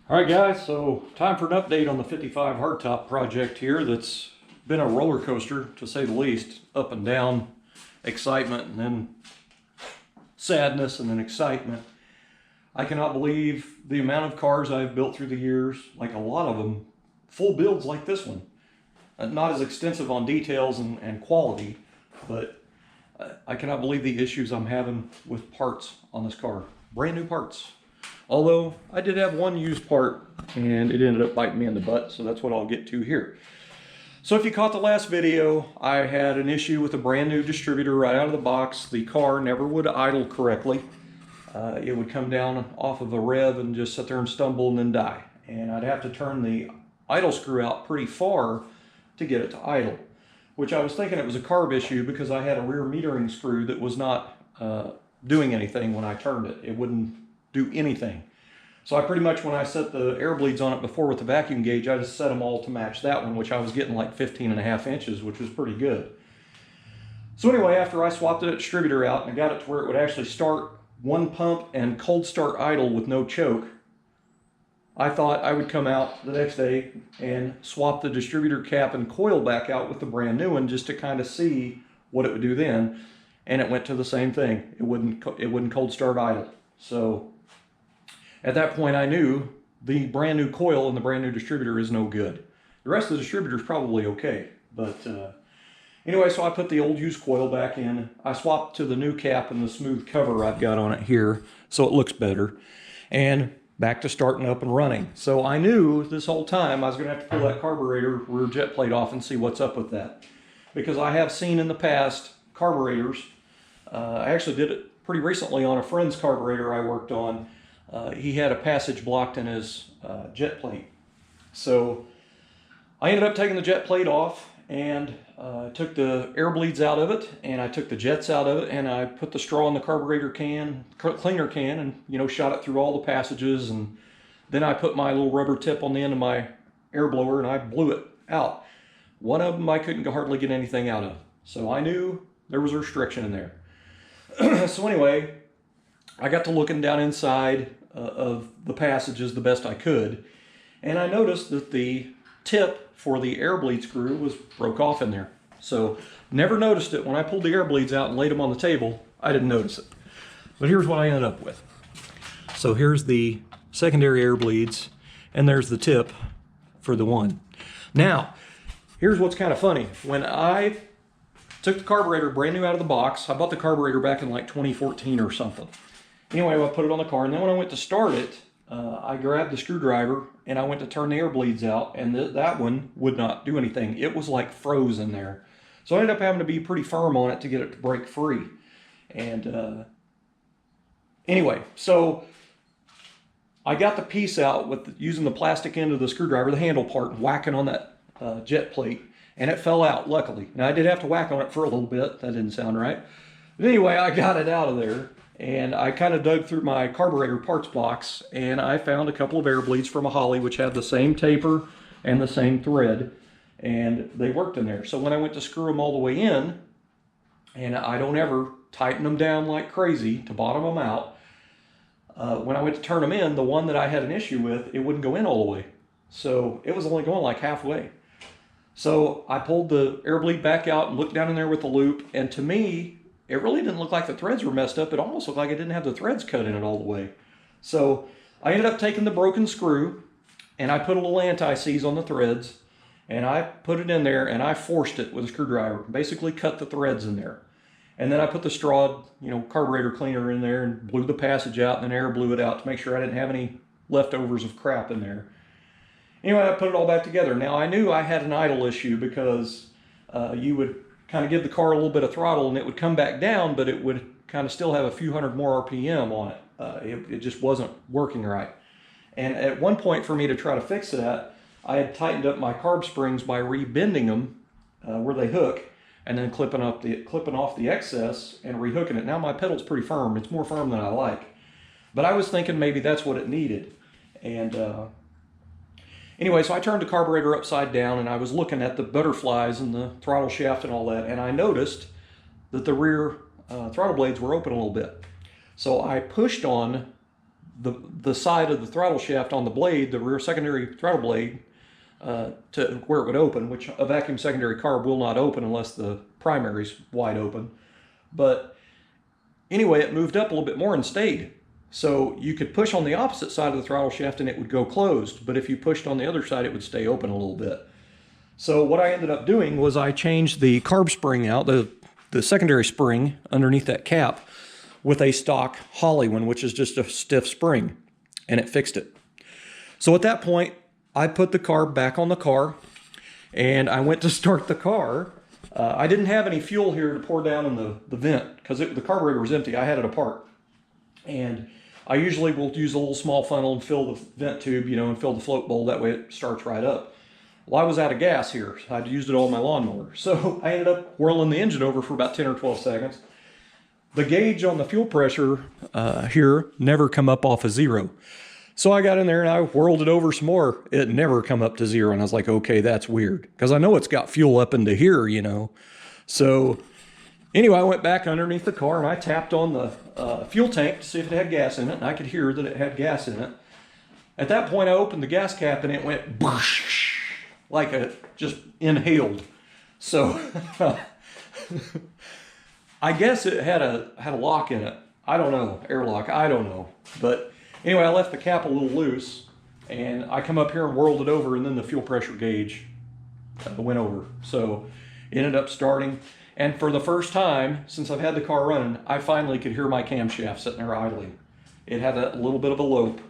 All right, guys, so time for an update on the 55 hardtop project here. That's been a roller coaster, to say the least. Up and down, excitement, and then sadness, and then excitement. I cannot believe the amount of cars I've built through the years, like a lot of them, full builds like this one. Not as extensive on details and quality, but I cannot believe the issues I'm having with parts on this car. Brand new parts. Although I did have one used part and it ended up biting me in the butt, so that's what I'll get to here. So if you caught the last video, I had an issue with a brand new distributor right out of the box. The car never would idle correctly. It would come down off of a rev and just sit there and stumble and then die. And I'd have to turn the idle screw out pretty far to get it to idle, which I was thinking it was a carb issue because I had a rear metering screw that was not doing anything when I turned it. It wouldn't do anything. So I pretty much, when I set the air bleeds on it before with the vacuum gauge, I just set them all to match that one, which I was getting like 15.5 inches, which was pretty good. So anyway, after I swapped the distributor out and I got it to where it would actually start one pump and cold start idle with no choke, I thought I would come out the next day and swap the distributor cap and coil back out with the brand new one just to kind of see what it would do then. And it went to the same thing. It wouldn't cold start idle. So at that point, I knew the brand new coil and the brand new distributor is no good. The rest of the distributor is probably okay. But anyway, so I put the old used coil back in. I swapped to the new cap and the smooth cover I've got on it here, so it looks better. And back to starting up and running. So I knew this whole time I was going to have to pull that carburetor rear jet plate off and see what's up with that. Because I have seen in the past carburetors, I actually did it pretty recently on a friend's carburetor I worked on. He had a passage blocked in his jet plate. So I ended up taking the jet plate off and took the air bleeds out of it, and I took the jets out of it, and I put the straw in the carburetor can, cleaner can, and shot it through all the passages, and then I put my little rubber tip on the end of my air blower and I blew it out. One of them I couldn't hardly get anything out of. So I knew there was a restriction in there. So anyway, I got to looking down inside of the passages the best I could, and I noticed that the tip for the air bleed screw was broke off in there. So never noticed it when I pulled the air bleeds out and laid them on the table. I didn't notice it. But here's what I ended up with. So here's the secondary air bleeds, and there's the tip for the one. Now, here's what's kind of funny. When I took the carburetor brand new out of the box, I bought the carburetor back in like 2014 or something. Anyway, I put it on the car, and then when I went to start it, I grabbed the screwdriver and I went to turn the air bleeds out, and that one would not do anything. It was like frozen there. So I ended up having to be pretty firm on it to get it to break free. And anyway, so I got the piece out with using the plastic end of the screwdriver, the handle part, and whacking on that jet plate, and it fell out, luckily. Now, I did have to whack on it for a little bit. That didn't sound right. But anyway, I got it out of there, and I kind of dug through my carburetor parts box, and I found a couple of air bleeds from a Holly, which had the same taper and the same thread, and they worked in there. So when I went to screw them all the way in, and I don't ever tighten them down like crazy to bottom them out, when I went to turn them in, the one that I had an issue with, it wouldn't go in all the way. So it was only going like halfway. So I pulled the air bleed back out and looked down in there with the loop, and to me, it really didn't look like the threads were messed up. It almost looked like it didn't have the threads cut in it all the way. So I ended up taking the broken screw, and I put a little anti-seize on the threads, and I put it in there, and I forced it with a screwdriver, basically cut the threads in there. And then I put the straw, carburetor cleaner in there and blew the passage out, and then air blew it out to make sure I didn't have any leftovers of crap in there. Anyway, I put it all back together. Now, I knew I had an idle issue because you would kind of give the car a little bit of throttle and it would come back down, but it would kind of still have a few hundred more RPM on it. It just wasn't working right. And at one point, for me to try to fix that, I had tightened up my carb springs by rebending them where they hook, and then clipping off the excess and rehooking it. Now my pedal's pretty firm. It's more firm than I like. But I was thinking maybe that's what it needed. And anyway, so I turned the carburetor upside down, and I was looking at the butterflies and the throttle shaft and all that, and I noticed that the rear throttle blades were open a little bit. So I pushed on the side of the throttle shaft on the blade, the rear secondary throttle blade, to where it would open, which a vacuum secondary carb will not open unless the primary's wide open. But anyway, it moved up a little bit more and stayed. So you could push on the opposite side of the throttle shaft and it would go closed, but if you pushed on the other side, it would stay open a little bit. So what I ended up doing was I changed the carb spring out, the secondary spring underneath that cap, with a stock Holley one, which is just a stiff spring, and it fixed it. So at that point, I put the carb back on the car, and I went to start the car. I didn't have any fuel here to pour down in the vent, because the carburetor was empty. I had it apart. And I usually will use a little small funnel and fill the vent tube, you know, and fill the float bowl. That way it starts right up. Well, I was out of gas here. I'd used it all in my lawnmower. So I ended up whirling the engine over for about 10 or 12 seconds. The gauge on the fuel pressure here never come up off of 0. So I got in there and I whirled it over some more. It never come up to 0. And I was like, okay, that's weird. Because I know it's got fuel up into here, you know. So anyway, I went back underneath the car and I tapped on the fuel tank to see if it had gas in it. And I could hear that it had gas in it. At that point, I opened the gas cap and it went boosh, like it just inhaled. So I guess it had a lock in it. I don't know, airlock, I don't know. But anyway, I left the cap a little loose and I come up here and whirled it over, and then the fuel pressure gauge went over. So it ended up starting. And for the first time since I've had the car running, I finally could hear my camshaft sitting there idling. It had a little bit of a lope.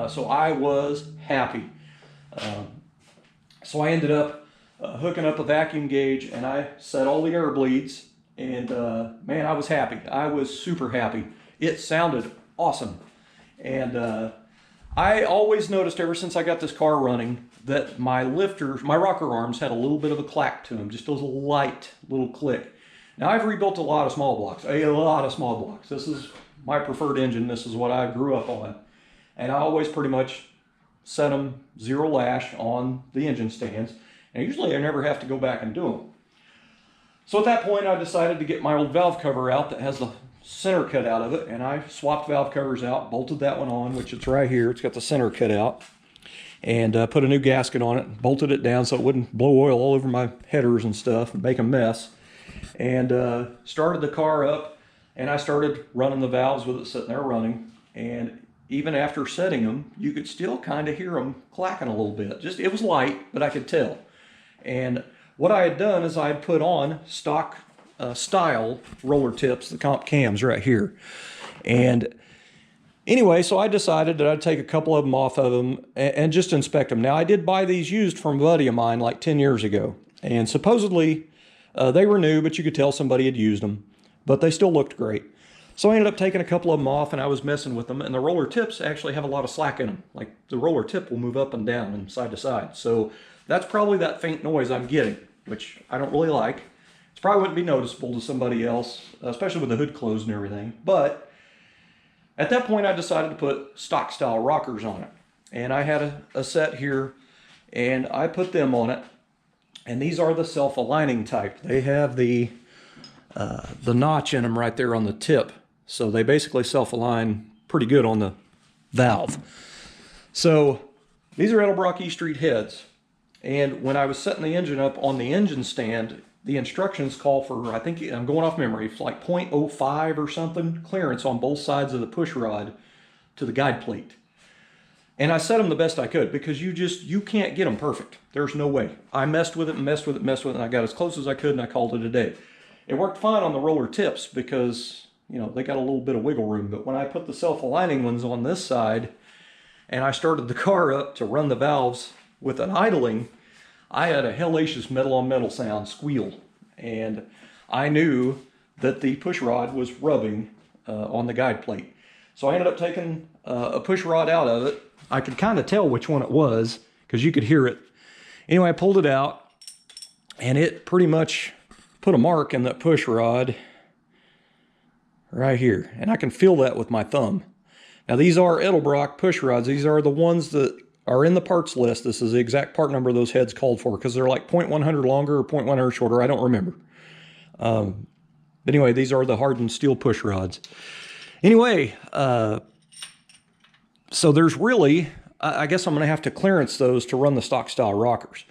So I was happy. So I ended up hooking up a vacuum gauge and I set all the air bleeds, and man, I was happy. I was super happy. It sounded awesome. And I always noticed ever since I got this car running that my lifters, my rocker arms had a little bit of a clack to them, just a light little click. Now I've rebuilt a lot of small blocks, This is my preferred engine. This is what I grew up on. And I always pretty much set them 0 lash on the engine stands. And usually I never have to go back and do them. So at that point I decided to get my old valve cover out that has the center cut out of it. And I swapped valve covers out, bolted that one on, which it's right here. It's got the center cut out. And put a new gasket on it, bolted it down so it wouldn't blow oil all over my headers and stuff and make a mess. And started the car up, and I started running the valves with it sitting there running. And even after setting them, you could still kind of hear them clacking a little bit. Just, it was light, but I could tell. And what I had done is I had put on stock style roller tips, the comp cams right here. And anyway, so I decided that I'd take a couple of them off of them and just inspect them. Now, I did buy these used from a buddy of mine like 10 years ago. And supposedly they were new, but you could tell somebody had used them. But they still looked great. So I ended up taking a couple of them off and I was messing with them. And the roller tips actually have a lot of slack in them. Like the roller tip will move up and down and side to side. So that's probably that faint noise I'm getting, which I don't really like. It probably wouldn't be noticeable to somebody else, especially with the hood closed and everything. But at that point, I decided to put stock style rockers on it. And I had a set here, and I put them on it. And these are the self-aligning type. They have the notch in them right there on the tip. So they basically self-align pretty good on the valve. So these are Edelbrock E Street heads. And when I was setting the engine up on the engine stand, the instructions call for, I think, I'm going off memory, it's like 0.05 or something clearance on both sides of the push rod to the guide plate. And I set them the best I could, because you can't get them perfect. There's no way. I messed with it and messed with it and messed with it, and I got as close as I could and I called it a day. It worked fine on the roller tips because, you know, they got a little bit of wiggle room. But when I put the self-aligning ones on this side and I started the car up to run the valves with an idling, I had a hellacious metal on metal sound squeal. And I knew that the push rod was rubbing on the guide plate. So I ended up taking a push rod out of it. I could kind of tell which one it was because you could hear it. Anyway, I pulled it out and it pretty much put a mark in that push rod right here. And I can feel that with my thumb. Now these are Edelbrock push rods. These are the ones that are in the parts list. This is the exact part number those heads called for, because they're like 0.100 longer or 0.100 shorter. I don't remember. But anyway, these are the hardened steel push rods. Anyway, So there's really, I guess I'm going to have to clearance those to run the stock style rockers,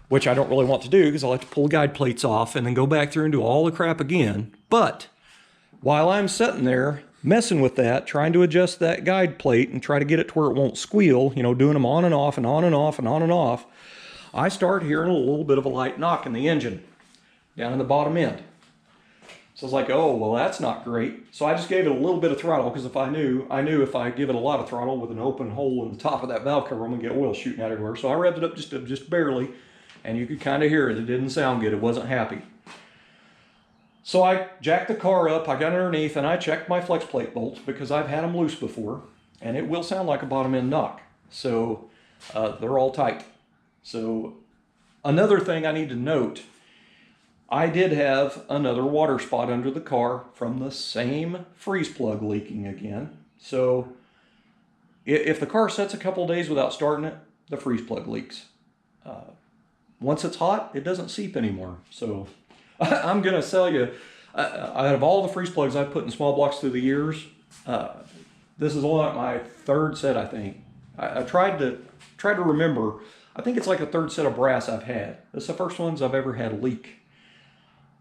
which I don't really want to do because I'll have to pull guide plates off and then go back through and do all the crap again. But while I'm sitting there messing with that, trying to adjust that guide plate and try to get it to where it won't squeal, you know, doing them on and off and on and off and on and off, I start hearing a little bit of a light knock in the engine down in the bottom end. So I was like, oh, well, that's not great. So I just gave it a little bit of throttle because I knew if I give it a lot of throttle with an open hole in the top of that valve cover, I'm gonna get oil shooting out everywhere. So I revved it up just barely, and you could kind of hear it. It didn't sound good. It wasn't happy. So I jacked the car up, I got underneath, and I checked my flex plate bolts because I've had them loose before, and it will sound like a bottom end knock. So they're all tight. So another thing I need to note, I did have another water spot under the car from the same freeze plug leaking again. So if the car sits a couple days without starting it, the freeze plug leaks. Once it's hot, it doesn't seep anymore. So I'm going to sell you, out of all the freeze plugs I've put in small blocks through the years, this is only my third set, I think. I tried to remember. I think it's like the third set of brass I've had. This is the first ones I've ever had leak.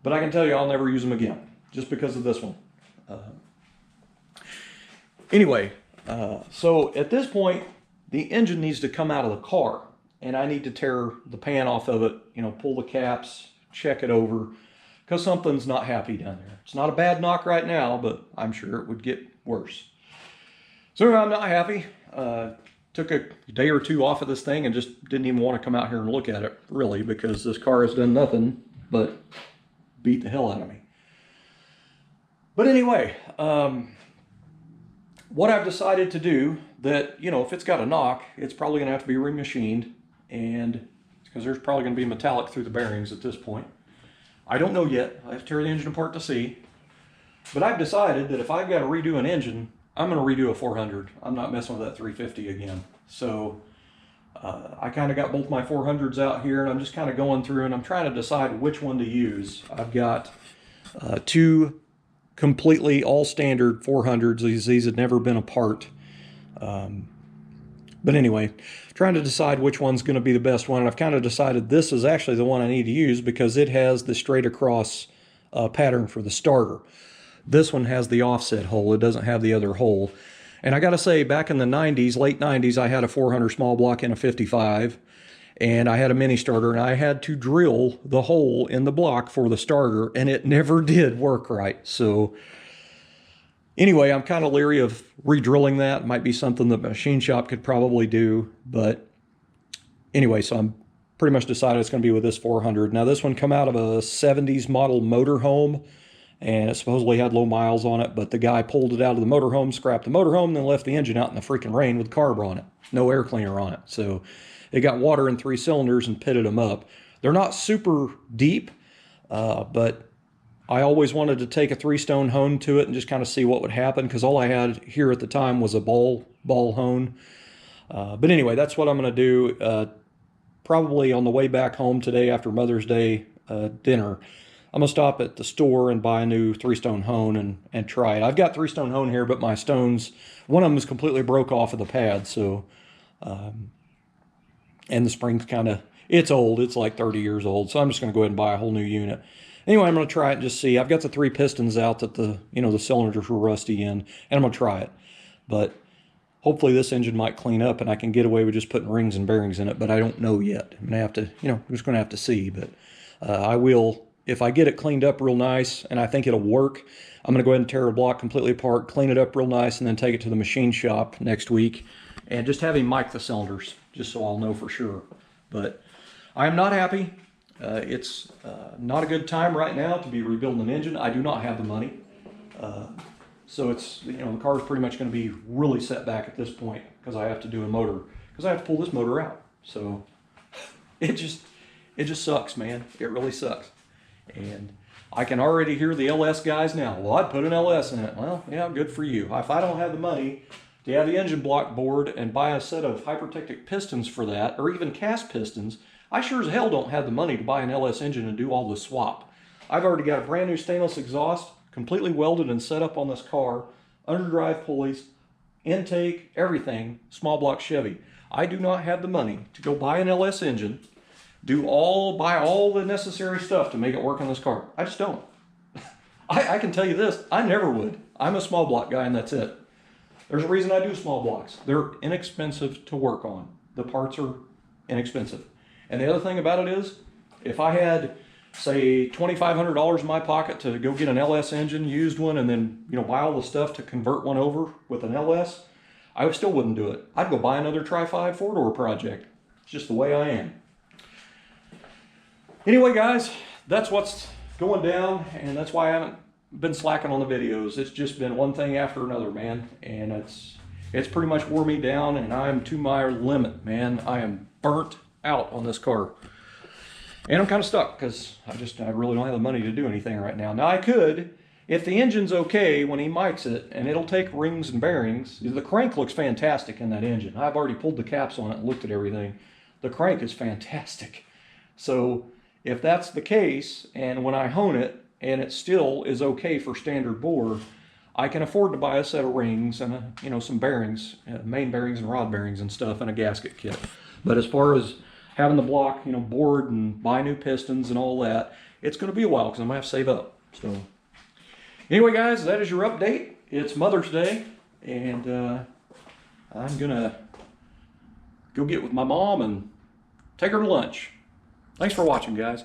But I can tell you I'll never use them again, just because of this one. Anyway, so at this point, the engine needs to come out of the car, and I need to tear the pan off of it, you know, pull the caps, check it over, because something's not happy down there. It's not a bad knock right now, but I'm sure it would get worse. So I'm not happy. Took a day or two off of this thing and just didn't even want to come out here and look at it, really, because this car has done nothing but beat the hell out of me. But anyway, what I've decided to do, that, you know, if it's got a knock, it's probably going to have to be remachined, and because there's probably going to be metallic through the bearings at this point. I don't know yet. I have to tear the engine apart to see. But I've decided that if I've got to redo an engine, I'm going to redo a 400. I'm not messing with that 350 again. So I kind of got both my 400s out here, and I'm just kind of going through and I'm trying to decide which one to use. I've got two completely all standard 400s. These had never been apart. But anyway, trying to decide which one's going to be the best one. And I've kind of decided this is actually the one I need to use because it has the straight across pattern for the starter. This one has the offset hole. It doesn't have the other hole. And I got to say, back in the 90s, late 90s, I had a 400 small block and a 55. And I had a mini starter, and I had to drill the hole in the block for the starter, and it never did work right. So anyway, I'm kind of leery of re-drilling that. It might be something the machine shop could probably do. But anyway, so I'm pretty much decided it's going to be with this 400. Now, this one come out of a 70s model motorhome, and it supposedly had low miles on it, but the guy pulled it out of the motorhome, scrapped the motorhome, and then left the engine out in the freaking rain with carb on it. No air cleaner on it. So it got water in 3 cylinders and pitted them up. They're not super deep, but I always wanted to take a 3-stone hone to it and just kind of see what would happen, because all I had here at the time was a ball hone. But anyway, that's what I'm going to do. Probably on the way back home today after Mother's Day dinner, I'm going to stop at the store and buy a new 3-stone hone and try it. I've got 3-stone hone here, but my stones, one of them is completely broke off of the pad, so... and the spring's kind of, it's old. It's like 30 years old. So I'm just going to go ahead and buy a whole new unit. Anyway, I'm going to try it and just see. I've got the 3 pistons out that the cylinders were rusty in, and I'm going to try it. But hopefully this engine might clean up and I can get away with just putting rings and bearings in it, but I don't know yet. I'm going to have to, I'm just going to have to see. But I will, if I get it cleaned up real nice and I think it'll work, I'm going to go ahead and tear the block completely apart, clean it up real nice, and then take it to the machine shop next week and just have him mic the cylinders, just so I'll know for sure. But I am not happy. It's not a good time right now to be rebuilding an engine. I do not have the money. So it's, the car is pretty much going to be really set back at this point because I have to do a motor, because I have to pull this motor out. So it just sucks, man. It really sucks. And I can already hear the LS guys now. Well, I'd put an LS in it. Well, yeah, good for you. If I don't have the money to have the engine block board and buy a set of hypertectic pistons for that, or even cast pistons, I sure as hell don't have the money to buy an LS engine and do all the swap. I've already got a brand new stainless exhaust, completely welded and set up on this car, underdrive pulleys, intake, everything, small block Chevy. I do not have the money to go buy an LS engine, buy all the necessary stuff to make it work on this car. I just don't. I can tell you this, I never would. I'm a small block guy and that's it. There's a reason I do small blocks. They're inexpensive to work on. The parts are inexpensive. And the other thing about it is, if I had, say, $2,500 in my pocket to go get an LS engine, used one, and then, you know, buy all the stuff to convert one over with an LS, I still wouldn't do it. I'd go buy another Tri-5 four-door project. It's just the way I am. Anyway, guys, that's what's going down, and that's why I haven't been slacking on the videos. It's just been one thing after another, man, and it's pretty much wore me down, and I'm to my limit, man. I am burnt out on this car, and I'm kind of stuck because I really don't have the money to do anything right now. Now I could, if the engine's okay when he mics it, and it'll take rings and bearings. The crank looks fantastic in that engine. I've already pulled the caps on it and looked at everything. The crank is fantastic. So if that's the case, and when I hone it, and it still is okay for standard bore, I can afford to buy a set of rings and you know, some bearings, main bearings and rod bearings and stuff, and a gasket kit. But as far as having the block, you know, bored and buy new pistons and all that, it's going to be a while because I'm going to have to save up. So anyway, guys, that is your update. It's Mother's Day, and I'm going to go get with my mom and take her to lunch. Thanks for watching, guys.